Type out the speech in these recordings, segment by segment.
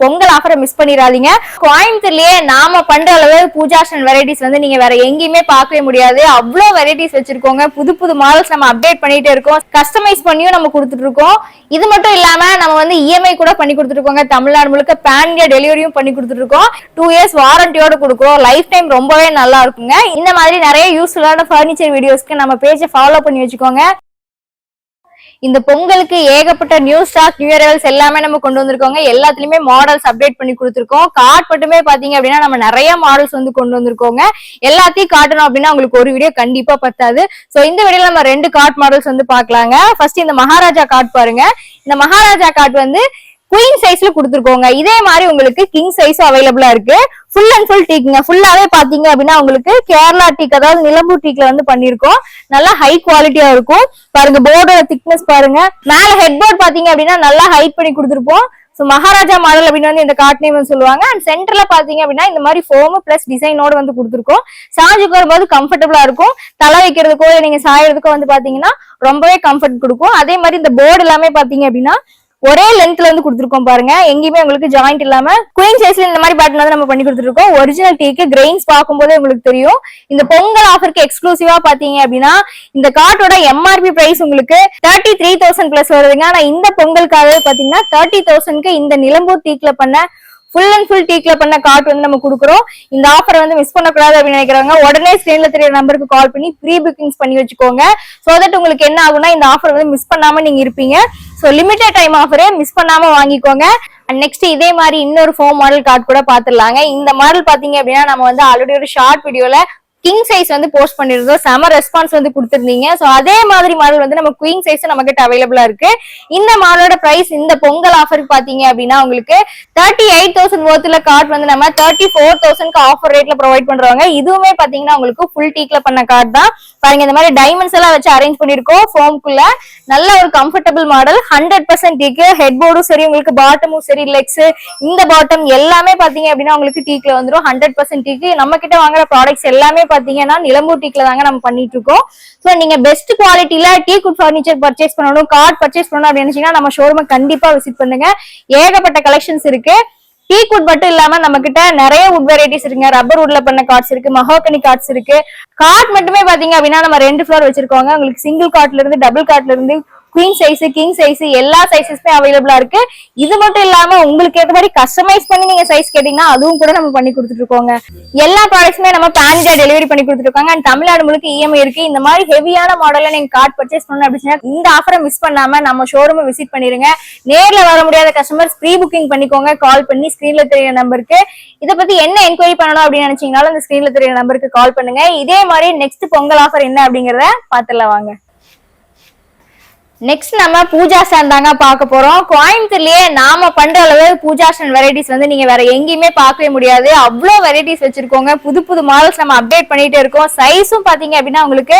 பொங்கல் ஆஃபரை மிஸ் பண்ணிடாதீங்க. கோயம்புத்தூர்லயே நாம பண்ற அளவு பூஜாசன் வெரைட்டிஸ் வந்து நீங்க வேற எங்கேயுமே பார்க்கவே முடியாது. அவ்வளவு வெரைட்டிஸ் வச்சிருக்கோங்க. புது புது மாடல்ஸ் நம்ம அப்டேட் பண்ணிட்டே இருக்கோம். கஸ்டமைஸ் பண்ணியும் நம்ம கொடுத்துட்டு இருக்கோம். இது மட்டும் இல்லாம நம்ம வந்து இஎம்ஐ கூட பண்ணி கொடுத்துட்டு இருக்கோங்க. தமிழ்நாடு முழுக்க பேன் இந்தியா டெலிவரியும் பண்ணி கொடுத்துட்டு இருக்கோம். 2 இயர்ஸ் வாரண்டியோட கொடுக்குறோம். லைஃப் டைம் ரொம்பவே நல்லா இருக்குங்க. இந்த மாதிரி நிறைய யூஸ்ஃபுல்லான ஃபர்னிச்சர் வீடியோஸ்க்கு நம்ம பேஜை ஃபாலோ பண்ணி வச்சுக்கோங்க. இந்த பொங்கலுக்கு ஏகப்பட்ட நியூ ஸ்டாக் நியூ அரைவல்ஸ் எல்லாமே நம்ம கொண்டு வந்திருக்கோங்க. எல்லாத்துலயுமே மாடல்ஸ் அப்டேட் பண்ணி கொடுத்துருக்கோம். கார்ட் மட்டுமே பாத்தீங்க அப்படின்னா நம்ம நிறைய மாடல்ஸ் வந்து கொண்டு வந்திருக்கோங்க. எல்லாத்தையும் காட்டணும் அப்படின்னா உங்களுக்கு ஒரு வீடியோ கண்டிப்பா பத்தாது. சோ இந்த வீடியோல நம்ம 2 கார்ட் மாடல்ஸ் வந்து பாக்கலாங்க. ஃபர்ஸ்ட் இந்த மகாராஜா கார்ட் பாருங்க. இந்த மகாராஜா கார்ட் வந்து குயின் சைஸ்ல கொடுத்துருக்கோங்க. இதே மாதிரி உங்களுக்கு கிங் சைஸும் அவைலபிளா இருக்கு. ஃபுல் அண்ட் ஃபுல் டீக்குங்க. ஃபுல்லாவே பாத்தீங்க அப்படின்னா உங்களுக்கு கேரளா டீக், அதாவது நிலம்பூர் டீக்ல வந்து பண்ணிருக்கோம். நல்லா ஹை குவாலிட்டியா இருக்கும். பாருங்க போர்டோட திக்னஸ் பாருங்க. மேல ஹெட் போர்ட் பாத்தீங்க அப்படின்னா நல்லா ஹைட் பண்ணி கொடுத்துருப்போம். சோ மகாராஜா மாடல் அப்படின்னு வந்து இந்த கார்ட் நேம் வந்து சொல்லுவாங்க. அண்ட் சென்டர்ல பாத்தீங்க அப்படின்னா இந்த மாதிரி ஃபோம் பிளஸ் டிசைனோட வந்து கொடுத்துருக்கோம். சாஞ்சுக்கு வரும்போது கம்ஃபர்டபுளா இருக்கும். தலை வைக்கிறதுக்கோ நீங்க சாயறதுக்கோ வந்து பாத்தீங்கன்னா ரொம்பவே கம்ஃபர்ட் கொடுக்கும். அதே மாதிரி இந்த போர்டு எல்லாமே பாத்தீங்க அப்படின்னா ஒரே லென்த்ல வந்து கொடுத்துருக்கோம் பாருங்க. எங்கேயுமே உங்களுக்கு ஜாயிண்ட் இல்லாம குயின் சைஸ்ல இந்த மாதிரி பேட்டர்ன் வந்து நம்ம பண்ணி கொடுத்துருக்கோம். ஒரிஜினல் டீக்கு கிரெயின்ஸ் பார்க்கும்போது உங்களுக்கு தெரியும். இந்த பொங்கல் ஆஃபருக்கு எக்ஸ்க்ளூசிவா பாத்தீங்க அப்படின்னா இந்த கார்டோட எம்ஆர்பி பிரைஸ் உங்களுக்கு 33,000 பிளஸ் வருதுங்க. ஆனா இந்த பொங்கலுக்காகவே பாத்தீங்கன்னா 30,000க்கு இந்த நிலம்பூர் டீக்ல பண்ண ஃபுல் அண்ட் ஃபுல் டீக்ல பண்ண கார்ட் வந்து நம்ம கொடுக்குறோம். இந்த ஆஃபர் வந்து மிஸ் பண்ணக்கூடாது அப்படின்னு நினைக்கிறாங்க. உடனே ஸ்கிரீன்ல தெரிய நம்பருக்கு கால் பண்ணி ப்ரீ புக்கிங்ஸ் பண்ணி வச்சுக்கோங்க. சோ தட் உங்களுக்கு என்ன ஆகும்னா இந்த ஆஃபர் வந்து மிஸ் பண்ணாம நீங்க இருப்பீங்க. சோ லிமிடெட் டைம் ஆஃபரே மிஸ் பண்ணாம வாங்கிக்கோங்க. அண்ட் நெக்ஸ்ட் இதே மாதிரி இன்னொரு 4 மாடல் கார்டு கூட பாத்துடலாங்க. இந்த மாடல் பாத்தீங்க அப்படின்னா நம்ம வந்து ஆல்ரெடி ஒரு ஷார்ட் வீடியோல கிங் சைஸ் வந்து போஸ்ட் பண்ணிருந்தோம். செம ரெஸ்பான்ஸ் வந்து கொடுத்திருந்தீங்க. சோ அதே மாதிரி மாடல் வந்து நம்ம குயின் சைஸ் நம்ம கிட்ட அவைலபிளா இருக்கு. இந்த மாடலோட பிரைஸ் இந்த பொங்கல் ஆஃபருக்கு பாத்தீங்க அப்படின்னா உங்களுக்கு 38,000 worthல கார்ட் வந்து நம்ம 34,000க்கு ஆஃபர் ரேட்ல ப்ரொவைட் பண்றாங்க. இதுவுமே பாத்தீங்கன்னா உங்களுக்கு ஃபுல் டீக்ல பண்ண கார்ட் தான். பாருங்க இந்த மாதிரி டைமண்ட்ஸ் எல்லாம் வச்சு அரேஞ்ச் பண்ணிருக்கோம். ஃபோம்குள்ள நல்ல ஒரு கம்ஃபர்டபிள் மாடல். 100% டீக்கு. ஹெட் போர்டும் சரி, உங்களுக்கு பாட்டமும் சரி, லெக்ஸ் இந்த பாட்டம் எல்லாமே பாத்தீங்க அப்படின்னா உங்களுக்கு டீக்ல வந்துடும். 100% டீக்கு. நம்ம கிட்ட வாங்குற ப்ராடக்ட்ஸ் எல்லாமே பாத்தீங்கன்னா நிலம்பூர் டீக்ல தாங்க நம்ம பண்ணிட்டு இருக்கோம். சோ நீங்க பெஸ்ட் குவாலிட்டில டீக்குட் ஃபர்னிச்சர் பர்ச்சேஸ் பண்ணணும், கார்ட் பர்ச்சேஸ் பண்ணணும் அப்படின்னு நினைச்சீங்கன்னா நம்ம ஷோரூமை கண்டிப்பா விசிட் பண்ணுங்க. ஏகப்பட்ட கலெக்ஷன்ஸ் இருக்கு. டீக்குட் மட்டும் இல்லாம நம்ம கிட்ட நிறைய வுட் வெரைட்டிஸ் இருக்குங்க. ரப்பர் வுட்ல பண்ண கார்ட்ஸ் இருக்கு, மஹோகனி கார்ட்ஸ் இருக்கு. கார்ட் மட்டுமே பாத்தீங்க அப்படின்னா நம்ம 2 ஃப்ளோர் வச்சிருக்கோங்க. உங்களுக்கு சிங்கிள் கார்ட்ல இருந்து டபுள் கார்ட்ல இருந்து குயின் சைஸ், கிங் சைஸ் எல்லா சைஸஸ்மே அவைலபிளா இருக்கு. இது மட்டும் இல்லாம உங்களுக்கு ஏற்ற மாதிரி கஸ்டமைஸ் பண்ணி நீங்க சைஸ் கேட்டீங்கன்னா அதுவும் கூட நம்ம பண்ணி கொடுத்துட்டு இருக்கோங்க. எல்லா ப்ராடக்ட்ஸுமே நம்ம பேன் இந்தியா டெலிவரி பண்ணி கொடுத்துட்டு இருக்கோங்க. அண்ட் தமிழ்நாடு முழுக்க இஎம்ஐ இருக்கு. இந்த மாதிரி ஹெவியான மாடல்ல நீங்க கார்ட் பர்ச்சேஸ் பண்ணணும் அப்படின்னா இந்த ஆஃபரை மிஸ் பண்ணாம நம்ம ஷோரூமை விசிட் பண்ணிருங்க. நேர்ல வர முடியாத கஸ்டமர்ஸ் ப்ரீ புக்கிங் பண்ணிக்கோங்க. கால் பண்ணி ஸ்கிரீன்ல தெரிய நம்பருக்கு இதை பத்தி என்ன என்கொயரி பண்ணணும் அப்படின்னு நினைச்சீங்கனாலும் அந்த ஸ்கிரீன்ல தெரிய நம்பருக்கு கால் பண்ணுங்க. இதே மாதிரி நெக்ஸ்ட் பொங்கல் ஆஃபர் என்ன அப்படிங்கறத பாத்துடலாம் வாங்க. நெக்ஸ்ட் நம்ம பூஜாசன் தாங்க பார்க்க போறோம். கோயம்புத்தூர்லயே நாம பண்ற அளவு பூஜாசன் வெரைட்டிஸ் வந்து நீங்க வேற எங்கேயுமே பார்க்கவே முடியாது. அவ்வளவு வெரைட்டிஸ் வச்சிருக்கோங்க. புது புது மாடல்ஸ் நம்ம அப்டேட் பண்ணிட்டே இருக்கோம். சைஸும் பாத்தீங்க அப்படின்னா உங்களுக்கு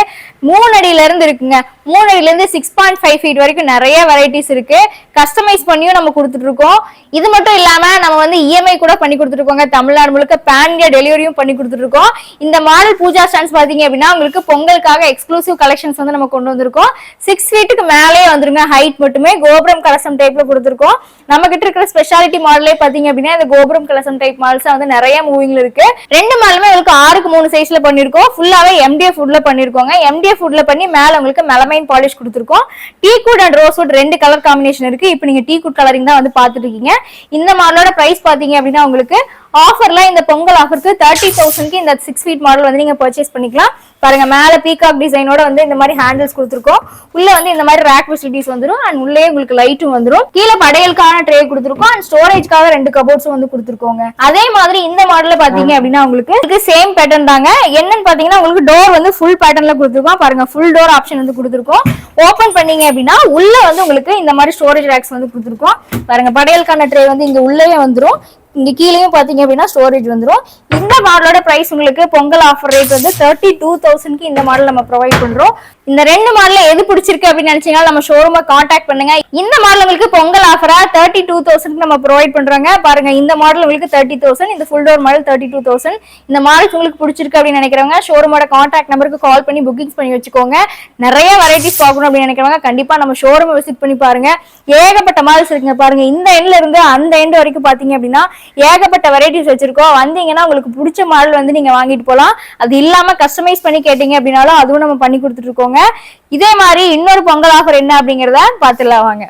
3 அடியில இருந்து இருக்குங்க. 3 அடியில இருந்து 6.5 feet வரைக்கும் நிறைய வெரைட்டிஸ் இருக்கு. கஸ்டமைஸ் பண்ணியும் நம்ம கொடுத்துட்டு இருக்கோம். இது மட்டும் இல்லாம நம்ம வந்து இஎம்ஐ கூட பண்ணி கொடுத்துட்டு இருக்கோங்க. தமிழ்நாடு முழுக்க பேன் இந்தியா டெலிவரியும் பண்ணி கொடுத்துட்டு இருக்கோம். இந்த மாடல் பூஜா ஸ்டாண்ட்ஸ் பாத்தீங்க அப்படின்னா உங்களுக்கு பொங்கலுக்காக எக்ஸ்க்ளூசிவ் கலெக்ஷன்ஸ் வந்து நம்ம கொண்டு வந்திருக்கோம். 6 feetக்கு மேலே வந்துருங்க. ஹைட் மட்டுமே கோபுரம் கலசம் டைப்ல கொடுத்துருக்கோம். நம்ம கிட்ட இருக்கிற ஸ்பெஷாலிட்டி மாடலே பாத்தீங்க அப்படின்னா இந்த கோபுரம் கலசம் டைப் மாடல்ஸ் வந்து நிறைய மூவிங்ல இருக்கு. 2 மாடலுமே உங்களுக்கு 6க்கு 3 சைஸ்ல பண்ணிருக்கோம். ஃபுல்லாவே எம்டிஎஃப் வுட்ல பண்ணிருக்கோங்க. எம்டிஎஃப் வுட்ல பண்ணி மேல உங்களுக்கு மெலமைன் பாலிஷ் கொடுத்துருக்கோம். Teakwood and rosewood 2 colour combination இருக்கு. இப்போ நீங்க டீக்குட் கலரிங் தான் வந்து பாத்துட்டு இருக்கீங்க. இந்த மாடலோட பிரைஸ் பாத்தீங்க அப்படின்னா உங்களுக்கு ஆஃபர்ல இந்த பொங்கல் ஆஃபருக்கு 30,000க்கு இந்த 6 feet மாடல் வந்து நீங்க பர்ச்சேஸ் பண்ணிக்கலாம். பாருங்க மேல பீகாக் டிசைனோட வந்து இந்த மாதிரி ஹேண்டில்ஸ் கொடுத்துருக்கோம். உள்ள வந்து இந்த மாதிரி ரேக் ஃபெசிலிட்டிஸ் வந்துரும். அண்ட் உள்ளே உங்களுக்கு லைட்டும் வந்துரும். கீழே படையலுக்கான ட்ரே கொடுத்துருக்கோம். அண்ட் ஸ்டோரேஜ்க்காக 2 கபோர்ட்ஸ் வந்து கொடுத்துருக்கோங்க. அதே மாதிரி இந்த மாடல்ல பாத்தீங்க அப்படின்னா உங்களுக்கு சேம் பேட்டர்ன் தாங்க. என்னன்னு பாத்தீங்கன்னா உங்களுக்கு டோர் வந்து ஃபுல் பேட்டர்ன்ல கொடுத்துருக்கோம். பாருங்க ஃபுல் டோர் ஆப்ஷன் வந்து கொடுத்துருக்கோம். ஓபன் பண்ணீங்க அப்படின்னா உள்ள வந்து உங்களுக்கு இந்த மாதிரி ஸ்டோரேஜ் ரேக்ஸ் வந்து கொடுத்துருக்கோம். பாருங்க படையலுக்கான ட்ரே வந்து இங்க உள்ளே வந்துரும். இங்க கீழேயும் பாத்தீங்க அப்படின்னா ஸ்டோரேஜ் வந்துரும். இந்த மாடலோட பிரைஸ் உங்களுக்கு பொங்கல் ஆஃபர் ரேட் வந்து 32,000க்கு இந்த மாடல் நம்ம ப்ரொவைட் பண்றோம். இந்த ரெண்டு மாடல்ல எது பிடிச்சிருக்கு அப்படின்னு நினைச்சீங்கன்னா நம்ம ஷோரூமை காண்டாக்ட் பண்ணுங்க. இந்த மாடல் உங்களுக்கு பொங்கல் ஆஃபரா 32,000 நம்ம ப்ரொவைட் பண்றாங்க. பாருங்க, இந்த மாடல் உங்களுக்கு 30,000, இந்த ஃபுல் டோர் மாடல் 32,000. இந்த மாடல் உங்களுக்கு பிடிச்சிருக்கு அப்படின்னு நினைக்கிறவங்க ஷோரூமோட காண்டாக்ட் நம்பருக்கு கால் பண்ணி புக்கிங்ஸ் பண்ணி வச்சுக்கோங்க. நிறைய வெரைட்டிஸ் பார்க்கணும் அப்படின்னு நினைக்கிறவங்க கண்டிப்பா நம்ம ஷோரூமை விசிட் பண்ணி பாருங்க. ஏகப்பட்ட மாடல்ஸ் இருக்குங்க. பாருங்க, இந்த எண்ட்ல இருந்து அந்த எண்ட் வரைக்கும் பாத்தீங்க அப்படின்னா ஏகப்பட்ட வெரைட்டிஸ் வச்சிருக்கோம். வந்தீங்கன்னா உங்களுக்கு பிடிச்ச மாடல் வந்து நீங்க வாங்கிட்டு போலாம். அது இல்லாம கஸ்டமைஸ் பண்ணி கேட்டீங்க அப்படின்னாலும் அதுவும் நம்ம பண்ணி கொடுத்துட்டு இருக்கோங்க. இதே மாதிரி இன்னொரு பொங்கல் ஆஃபர் என்ன அப்படிங்கறத பாத்துலாம் வாங்க.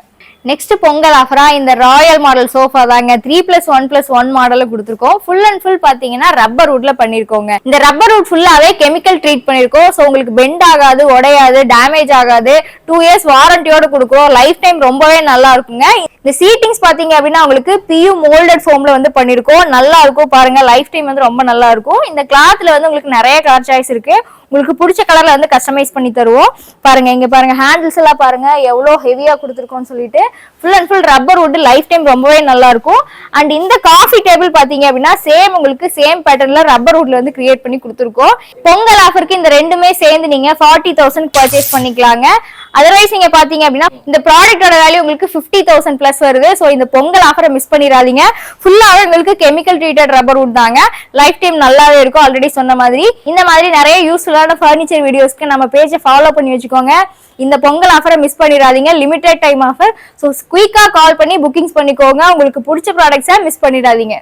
நெக்ஸ்ட் பொங்கல் ஆஃபரா இந்த ராயல் மாடல் சோஃபா தாங்க 3+1+1 மாடல கொடுத்துருக்கோம். ஃபுல் அண்ட் ஃபுல் பாத்தீங்கன்னா ரப்பர் வுட்ல பண்ணிருக்கோங்க. இந்த ரப்பர் வுட் ஃபுல்லாவே கெமிக்கல் ட்ரீட் பண்ணிருக்கோம். சோ உங்களுக்கு பெண்ட் ஆகாது, உடையாது, டேமேஜ் ஆகாது. 2 இயர்ஸ் வாரண்டியோட கொடுக்குறோம். லைஃப் டைம் ரொம்பவே நல்லா இருக்குங்க. இந்த சீட்டிங்ஸ் பாத்தீங்க அப்படின்னா உங்களுக்கு PU மோல்டட் ஃபோம்ல வந்து பண்ணிருக்கோம். நல்லா இருக்கும். பாருங்க, லைஃப் டைம் வந்து ரொம்ப நல்லா இருக்கும். இந்த கிளாத்ல வந்து உங்களுக்கு நிறைய கலர் சாய்ஸ் இருக்கு. உங்களுக்கு பிடிச்ச கலர்ல வந்து கஸ்டமைஸ் பண்ணி தருவோம். பாருங்க, இங்க பாருங்க, ஹேண்டில்ஸ் எல்லாம் பாருங்க எவ்வளவு ஹெவியா கொடுத்துருக்கோம்னு சொல்லிட்டு. Full and full rubber would, life time ரொம்பவே நல்லா இருக்கும். அண்ட் இந்த காஃபி டேபிள் பாத்தீங்க அப்படின்னா உங்களுக்கு சேம் பேட்டர்ன்ல ரப்பர் வுட்ல வந்து கிரியேட் பண்ணி கொடுத்துருக்கோம். பொங்கல் ஆஃபருக்கு இந்த ரெண்டுமே சேர்ந்து நீங்க 40,000 பர்ச்சேஸ் பண்ணிக்கலாங்க. அதர்வைஸ் நீங்க பாத்தீங்க அப்படின்னா இந்த ப்ராடக்டோட வேல்யூ உங்களுக்கு 50,000 பிளஸ் வருது. சோ இந்த பொங்கல் ஆஃபரை மிஸ் பண்ணிடாதீங்க. ஃபுல்லாவே உங்களுக்கு கெமிக்கல் ட்ரீட்டட் ரப்பர் வுட் தாங்க. லைஃப் டைம் நல்லாவே இருக்கும். ஆல்ரெடி சொன்ன மாதிரி இந்த மாதிரி நிறைய யூஸ்ஃபுல்லான ஃபர்னிச்சர் வீடியோஸ்க்கு நம்ம பேஜை ஃபாலோ பண்ணி வச்சுக்கோங்க. இந்த பொங்கல் ஆஃபரை மிஸ் பண்ணிடாதீங்க. Limited time offer. ஸோ குயிக்கா கால் பண்ணி புக்கிங்ஸ் பண்ணிக்கோங்க. உங்களுக்கு பிடிச்ச ப்ராடக்ட்ஸை மிஸ் பண்ணிடாதீங்க.